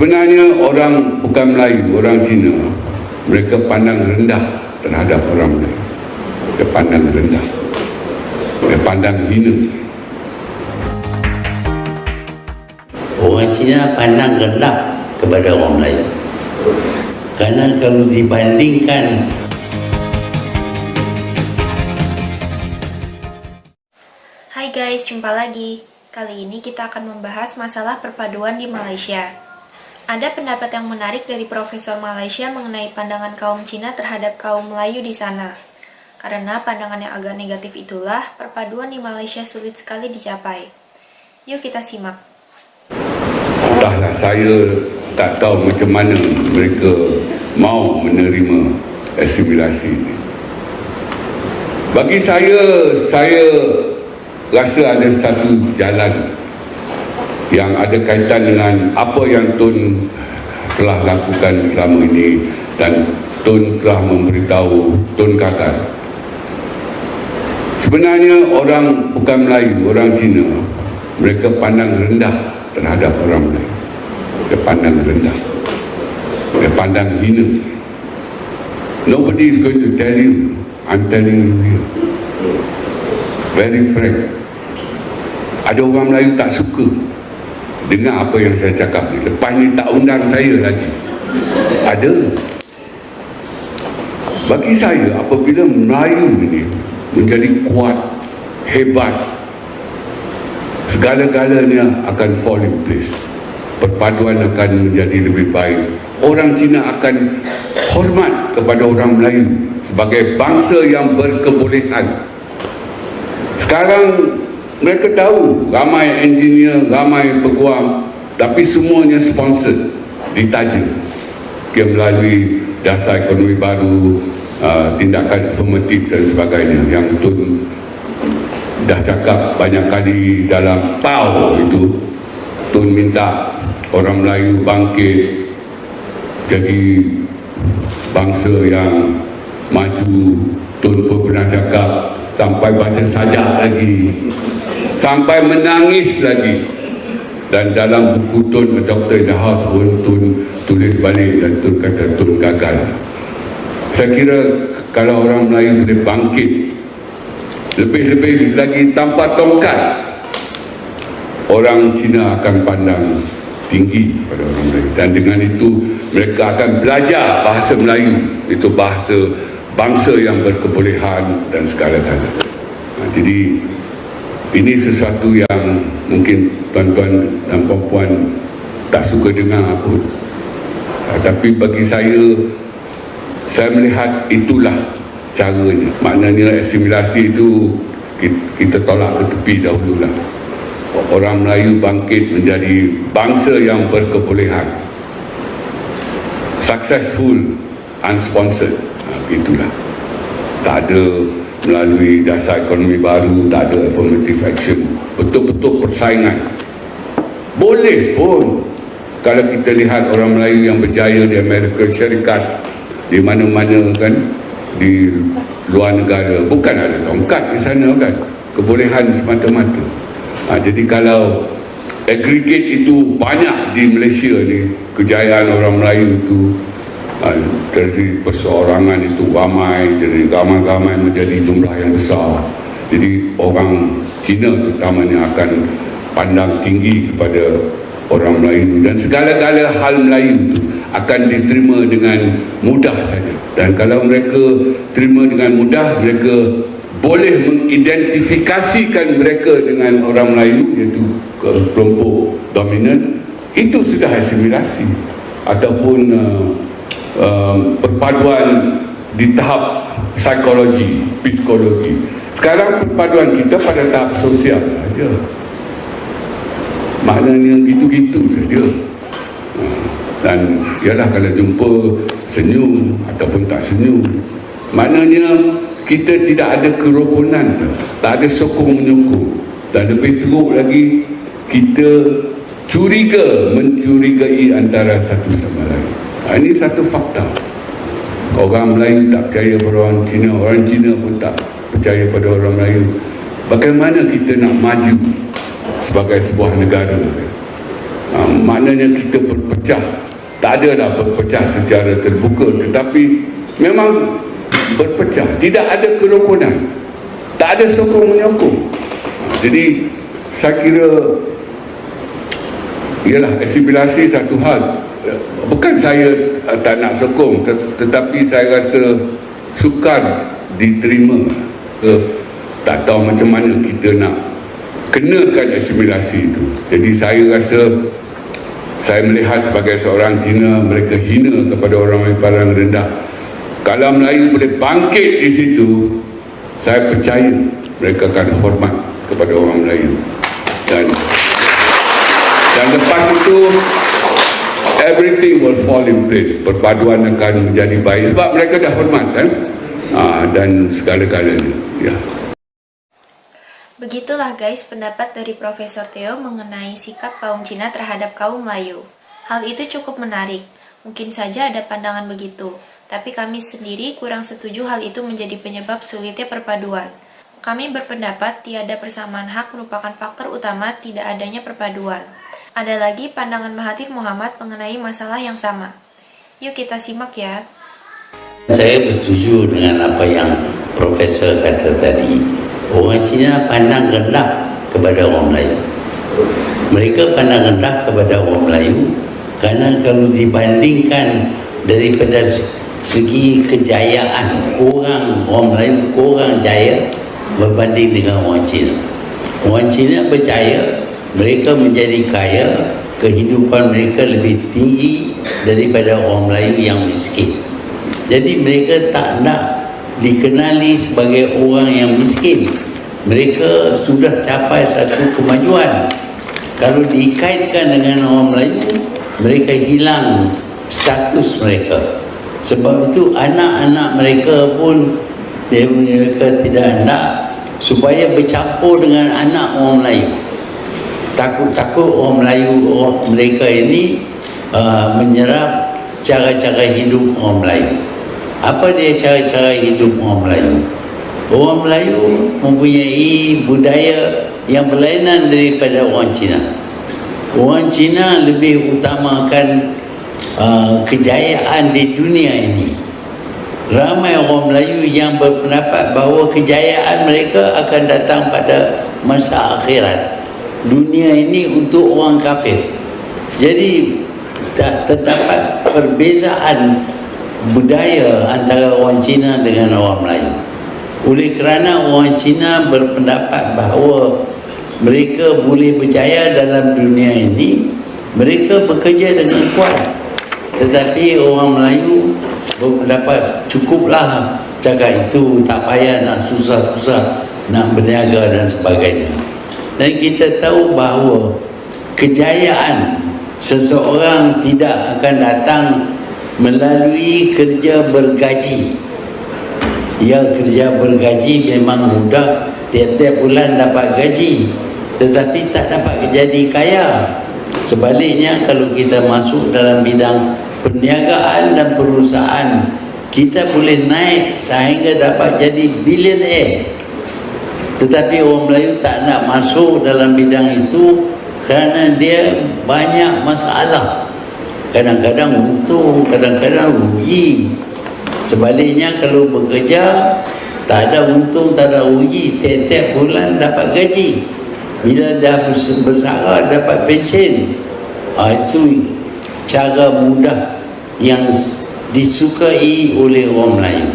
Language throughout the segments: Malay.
Sebenarnya orang bukan Melayu, orang Cina, mereka pandang rendah terhadap orang Melayu. Mereka pandang rendah, mereka pandang hina. Orang Cina pandang rendah kepada orang Melayu. Kerana kalau dibandingkan, Hai guys, jumpa lagi. Kali ini kita akan membahas masalah perpaduan di Malaysia. Ada pendapat yang menarik dari Profesor Malaysia mengenai pandangan kaum Cina terhadap kaum Melayu di sana. Karena pandangan yang agak negatif itulah, perpaduan di Malaysia sulit sekali dicapai. Yuk kita simak. Entahlah, saya tak tahu macam mana mereka mau menerima asimilasi ini. Bagi saya rasa ada satu jalan yang ada kaitan dengan apa yang Tun telah lakukan selama ini dan Tun telah memberitahu Tun Kakak. Sebenarnya orang bukan Melayu, orang Cina, mereka pandang rendah terhadap orang Melayu. Mereka pandang rendah, mereka pandang hina. Nobody is going to tell you, I'm telling you here, very frank. Ada orang Melayu tak suka dengar apa yang saya cakap ni. Lepas ni tak undang saya lagi. Ada. Bagi saya, apabila Melayu ini menjadi kuat, hebat, segala-galanya akan fall in place. Perpaduan akan menjadi lebih baik. Orang Cina akan hormat kepada orang Melayu sebagai bangsa yang berkebolehan. Sekarang mereka tahu ramai engineer, ramai peguam, tapi semuanya sponsored, ditaja melalui dasar ekonomi baru, tindakan afirmatif dan sebagainya yang Tun dah cakap banyak kali dalam PAU itu. Tun minta orang Melayu bangkit jadi bangsa yang maju. Tun pun pernah cakap sampai baca sajak lagi, sampai menangis lagi. Dan dalam buku Tun Dr. in the House pun Tun tulis balik dan Tun kata Tun gagal. Saya kira kalau orang Melayu boleh bangkit lebih-lebih lagi tanpa tongkat, orang Cina akan pandang tinggi pada orang Melayu. Dan dengan itu mereka akan belajar bahasa Melayu. Itu bahasa bangsa yang berkebolehan dan segala-galanya. Jadi ini sesuatu yang mungkin tuan-tuan dan puan-puan tak suka dengar pun. Tapi bagi saya melihat itulah caranya. Maknanya asimilasi itu kita tolak ke tepi dahululah. Orang Melayu bangkit menjadi bangsa yang berkebolehan, successful, unsponsored. Itulah. Tak ada melalui dasar ekonomi baru, tak ada affirmative action, betul-betul persaingan. Boleh pun kalau kita lihat orang Melayu yang berjaya di Amerika Syarikat, di mana-mana kan, di luar negara, bukan ada tongkat di sana kan, kebolehan semata-mata. Jadi kalau aggregate itu banyak di Malaysia ni, kejayaan orang Melayu itu dari perseorangan itu ramai, jadi ramai-ramai menjadi jumlah yang besar. Jadi orang Cina terutamanya akan pandang tinggi kepada orang Melayu, dan segala-gala hal Melayu itu akan diterima dengan mudah saja. Dan kalau mereka terima dengan mudah, mereka boleh mengidentifikasikan mereka dengan orang Melayu, iaitu kelompok dominan. Itu sudah asimilasi ataupun perpaduan di tahap psikologi, psikologi. Sekarang perpaduan kita pada tahap sosial saja. Maknanya gitu-gitu saja. Dan ialah kalau jumpa senyum ataupun tak senyum, maknanya kita tidak ada kerukunan, tak ada sokong-menyokong. Dan lebih teruk lagi, kita mencurigai antara satu sama lain. Ini satu fakta. Orang Melayu tak percaya pada orang Cina pun tak percaya pada orang Melayu. Bagaimana kita nak maju sebagai sebuah negara? Maknanya kita berpecah. Tak adalah berpecah secara terbuka, tetapi memang berpecah. Tidak ada kerukunan, tak ada sokong menyokong. Jadi saya kira ialah asimilasi satu hal. Bukan saya tak nak sokong, tetapi saya rasa sukar diterima. Tak tahu macam mana kita nak kenakan asimilasi itu. Jadi saya rasa, saya melihat sebagai seorang Cina, mereka hina kepada orang yang paling rendah. Kalau Melayu boleh bangkit di situ, saya percaya mereka akan hormat kepada orang Melayu. Dan lepas itu everything will fall in place. Perpaduan akan menjadi baik sebab mereka dah hormat kan, dan segala-galanya. Ya. Begitulah guys pendapat dari Profesor Theo mengenai sikap kaum Cina terhadap kaum Melayu. Hal itu cukup menarik. Mungkin saja ada pandangan begitu, tapi kami sendiri kurang setuju hal itu menjadi penyebab sulitnya perpaduan. Kami berpendapat tiada persamaan hak merupakan faktor utama tidak adanya perpaduan. Ada lagi pandangan Mahathir Mohamad mengenai masalah yang sama. Yuk kita simak ya. Saya bersetuju dengan apa yang Profesor kata tadi. Orang Cina pandang rendah kepada orang Melayu. Mereka pandang rendah kepada orang Melayu kerana kalau dibandingkan daripada segi kejayaan, orang Melayu kurang jaya berbanding dengan orang Cina. Orang Cina berjaya, mereka menjadi kaya, kehidupan mereka lebih tinggi daripada orang Melayu yang miskin. Jadi mereka tak nak dikenali sebagai orang yang miskin. Mereka sudah capai satu kemajuan. Kalau dikaitkan dengan orang Melayu, mereka hilang status mereka. Sebab itu anak-anak mereka pun mereka tidak nak supaya bercampur dengan anak orang Melayu. Takut-takut orang Melayu, mereka ini menyerap cara-cara hidup orang Melayu. Apa dia cara-cara hidup orang Melayu? Orang Melayu mempunyai budaya yang berlainan daripada orang Cina. Orang Cina lebih utamakan kejayaan di dunia ini. Ramai orang Melayu yang berpendapat bahawa kejayaan mereka akan datang pada masa akhirat. Dunia ini untuk orang kafir. Jadi tak terdapat perbezaan budaya antara orang Cina dengan orang Melayu. Oleh kerana orang Cina berpendapat bahawa mereka boleh berjaya dalam dunia ini, mereka bekerja dengan kuat. Tetapi orang Melayu berpendapat cukuplah cakap itu, tak payah nak susah-susah nak berniaga dan sebagainya. Dan kita tahu bahawa kejayaan seseorang tidak akan datang melalui kerja bergaji. Ya, kerja bergaji memang mudah, tiap-tiap bulan dapat gaji, tetapi tak dapat jadi kaya. Sebaliknya, kalau kita masuk dalam bidang perniagaan dan perusahaan, kita boleh naik sehingga dapat jadi billionaire. Tetapi orang Melayu tak nak masuk dalam bidang itu kerana dia banyak masalah. Kadang-kadang untung, kadang-kadang rugi. Sebaliknya kalau bekerja, tak ada untung, tak ada rugi, tiap-tiap bulan dapat gaji. Bila dah bersara dapat pencen. Itu cara mudah yang disukai oleh orang Melayu.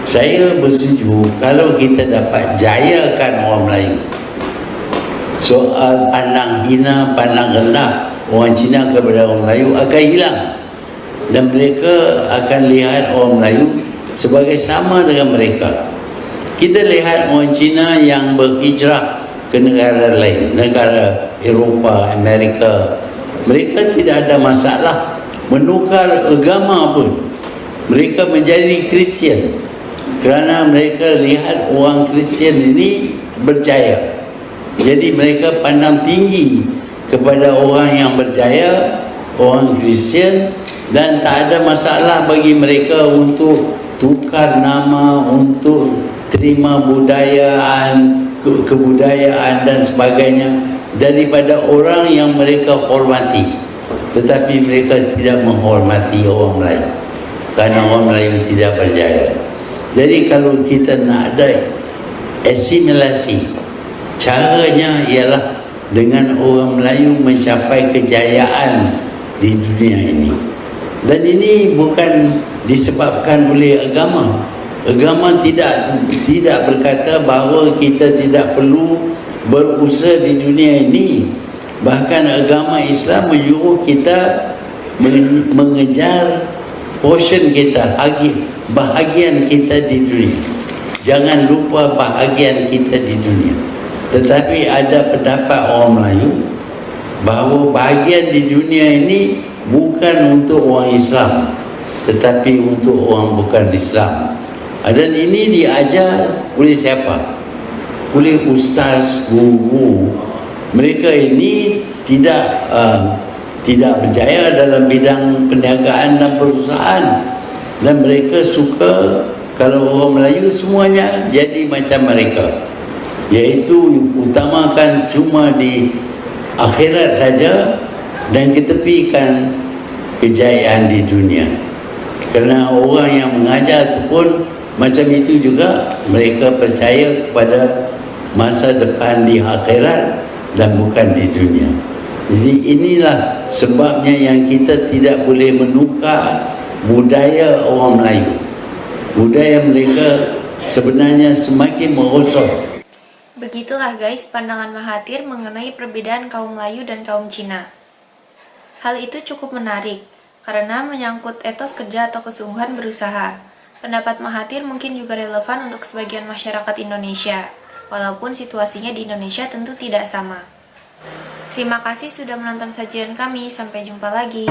Saya bersetuju kalau kita dapat jayakan orang Melayu. Soal pandang hina, pandang rendah orang Cina kepada orang Melayu akan hilang. Dan mereka akan lihat orang Melayu sebagai sama dengan mereka. Kita lihat orang Cina yang berhijrah ke negara lain, negara Eropah, Amerika, mereka tidak ada masalah menukar agama pun. Mereka menjadi Kristian kerana mereka lihat orang Kristian ini berjaya. Jadi mereka pandang tinggi kepada orang yang berjaya, orang Kristian, dan tak ada masalah bagi mereka untuk tukar nama, untuk terima budayaan, kebudayaan dan sebagainya. daripada orang yang mereka hormati, tetapi mereka tidak menghormati orang Melayu kerana orang Melayu tidak berjaya. Jadi kalau kita nak ada asimilasi, caranya ialah dengan orang Melayu mencapai kejayaan di dunia ini. Dan ini bukan disebabkan oleh agama. Agama tidak berkata bahawa kita tidak perlu berusaha di dunia ini. Bahkan agama Islam menyuruh kita mengejar portion kita, bahagian kita di dunia. Jangan lupa bahagian kita di dunia. Tetapi ada pendapat orang Melayu bahawa bahagian di dunia ini bukan untuk orang Islam, tetapi untuk orang bukan Islam. Dan ini diajar oleh siapa? Oleh ustaz, guru. Mereka ini tidak berjaya dalam bidang perniagaan dan perusahaan, dan mereka suka kalau orang Melayu semuanya jadi macam mereka, iaitu utamakan cuma di akhirat saja dan ketepikan kejayaan di dunia. Kerana orang yang mengajar itu pun macam itu juga, mereka percaya kepada masa depan di akhirat dan bukan di dunia. Jadi inilah sebabnya yang kita tidak boleh menukar budaya orang Melayu. Budaya mereka sebenarnya semakin merosot. Begitulah guys pandangan Mahathir mengenai perbedaan kaum Melayu dan kaum Cina. Hal itu cukup menarik, karena menyangkut etos kerja atau kesungguhan berusaha. Pendapat Mahathir mungkin juga relevan untuk sebagian masyarakat Indonesia, walaupun situasinya di Indonesia tentu tidak sama. Terima kasih sudah menonton sajian kami, sampai jumpa lagi.